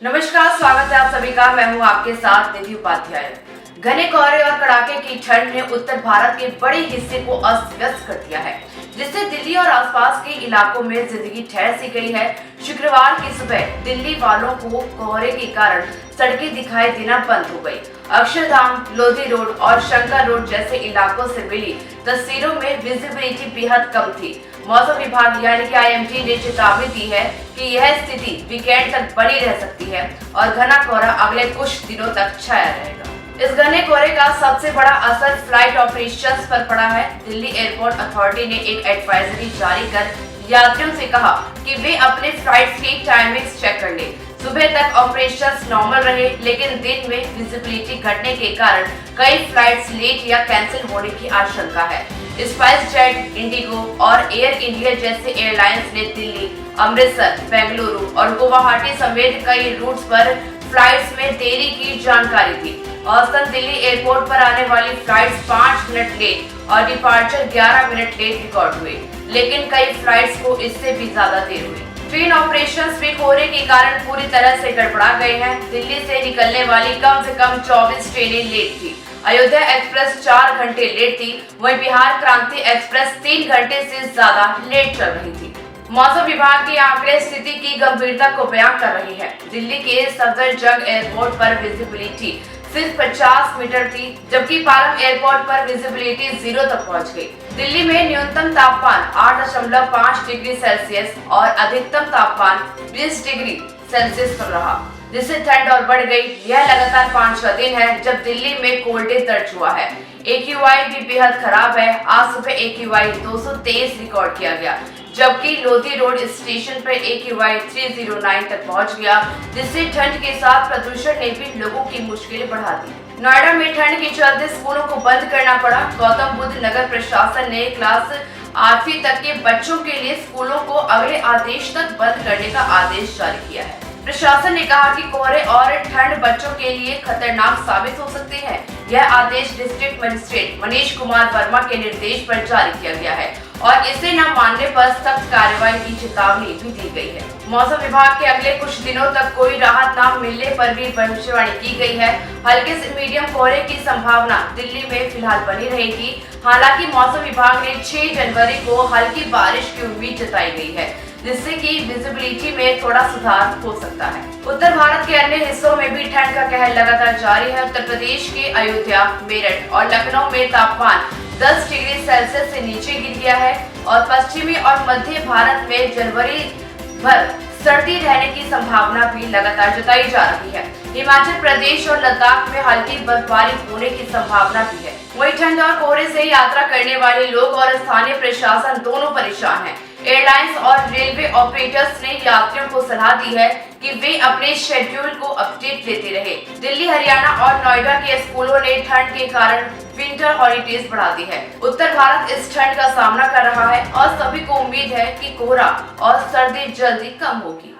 नमस्कार, स्वागत है आप सभी का। मैं हूं आपके साथ निधि उपाध्याय। घने कोहरे और कड़ाके की ठंड ने उत्तर भारत के बड़े हिस्से को अस्त व्यस्त कर दिया है, जिससे दिल्ली और आसपास के इलाकों में जिंदगी ठहर सी गई है। शुक्रवार की सुबह दिल्ली वालों को कोहरे के कारण सड़कें दिखाई देना बंद हो गई। अक्षरधाम, लोधी रोड और शंकर रोड जैसे इलाकों से मिली तस्वीरों में विजिबिलिटी बेहद कम थी। मौसम विभाग यानी कि IMD ने चेतावनी दी है कि यह स्थिति वीकेंड तक बनी रह सकती है और घना कोहरा अगले कुछ दिनों तक छाया रहेगा। इस घने कोहरे का सबसे बड़ा असर फ्लाइट ऑपरेशंस पर पड़ा है। दिल्ली एयरपोर्ट अथॉरिटी ने एक एडवाइजरी जारी कर यात्रियों से कहा कि वे अपने फ्लाइट्स की टाइमिंग्स चेक कर लें। सुबह तक ऑपरेशंस नॉर्मल रहे, लेकिन दिन में विजिबिलिटी घटने के कारण कई फ्लाइट्स लेट या कैंसिल होने की आशंका है। स्पाइस जेट, इंडिगो और एयर इंडिया जैसे एयरलाइंस ने दिल्ली, अमृतसर, बेंगलुरु और गुवाहाटी समेत कई रूट्स पर फ्लाइट्स में देरी की जानकारी दी। औसतन दिल्ली एयरपोर्ट पर आने वाली फ्लाइट्स 5 मिनट लेट और डिपार्चर 11 मिनट लेट रिकॉर्ड हुए, लेकिन कई फ्लाइट्स को इससे भी ज्यादा देर हुई। ट्रेन ऑपरेशंस भी कोहरे के कारण पूरी तरह से गड़बड़ा गए हैं। दिल्ली से निकलने वाली कम से कम 24 ट्रेनें लेट थी। अयोध्या एक्सप्रेस 4 घंटे लेट थी, वहीं बिहार क्रांति एक्सप्रेस 3 घंटे से ज्यादा लेट चल रही थी। मौसम विभाग के आंकड़े स्थिति की गंभीरता को बयान कर रहे हैं। दिल्ली के सफदरजंग एयरपोर्ट पर विजिबिलिटी सिर्फ 50 मीटर थी, जबकि पालम एयरपोर्ट पर विजिबिलिटी 0 तक पहुंच गई। दिल्ली में न्यूनतम तापमान 8.5 डिग्री सेल्सियस और अधिकतम तापमान 20 डिग्री सेल्सियस पर रहा, जिससे ठंड और बढ़ गई। यह लगातार 5वां दिन है जब दिल्ली में कोल्ड डे दर्ज हुआ है। AQI भी बेहद खराब है। आज सुबह AQI 223 रिकॉर्ड किया गया, जबकि लोधी रोड स्टेशन पर AQI 309 तक पहुंच गया, जिससे ठंड के साथ प्रदूषण ने भी लोगों की मुश्किलें बढ़ा दी। नोएडा में ठंड के चलते स्कूलों को बंद करना पड़ा। गौतम बुद्ध नगर प्रशासन ने क्लास 8वीं तक के बच्चों के लिए स्कूलों को अगले आदेश तक बंद करने का आदेश जारी किया है। प्रशासन ने कहा कि कोहरे और ठंड बच्चों के लिए खतरनाक साबित हो सकते हैं। यह आदेश डिस्ट्रिक्ट मजिस्ट्रेट मनीष कुमार वर्मा के निर्देश पर जारी किया गया है और इसे न मानने पर सख्त कार्रवाई की चेतावनी भी दी गई है। मौसम विभाग के अगले कुछ दिनों तक कोई राहत न मिलने पर भी भविष्यवाणी की गई है। हल्के से मीडियम कोहरे की संभावना दिल्ली में फिलहाल बनी रहेगी। हालांकि मौसम विभाग ने 6 जनवरी को हल्की बारिश की उम्मीद जताई गई है, जिससे कि विजिबिलिटी में थोड़ा सुधार हो सकता है। उत्तर भारत के अन्य हिस्सों में भी ठंड का कहर लगातार जारी है। उत्तर प्रदेश के अयोध्या, मेरठ और लखनऊ में तापमान 10 डिग्री सेल्सियस से नीचे गिर गया है और पश्चिमी और मध्य भारत में जनवरी भर सर्दी रहने की संभावना भी लगातार जताई जा रही है। हिमाचल प्रदेश और लद्दाख में हल्की बर्फबारी होने की संभावना भी है। वहीं ठंड और कोहरे से यात्रा करने वाले लोग और स्थानीय प्रशासन दोनों परेशान हैं। एयरलाइंस और रेलवे ऑपरेटर्स ने यात्रियों को सलाह दी है कि वे अपने शेड्यूल को अपडेट लेते रहे। दिल्ली, हरियाणा और नोएडा के स्कूलों ने ठंड के कारण विंटर हॉलीडेज बढ़ा दी है। उत्तर भारत इस ठंड का सामना कर रहा है और सभी को उम्मीद है कि कोहरा और सर्दी जल्दी कम होगी।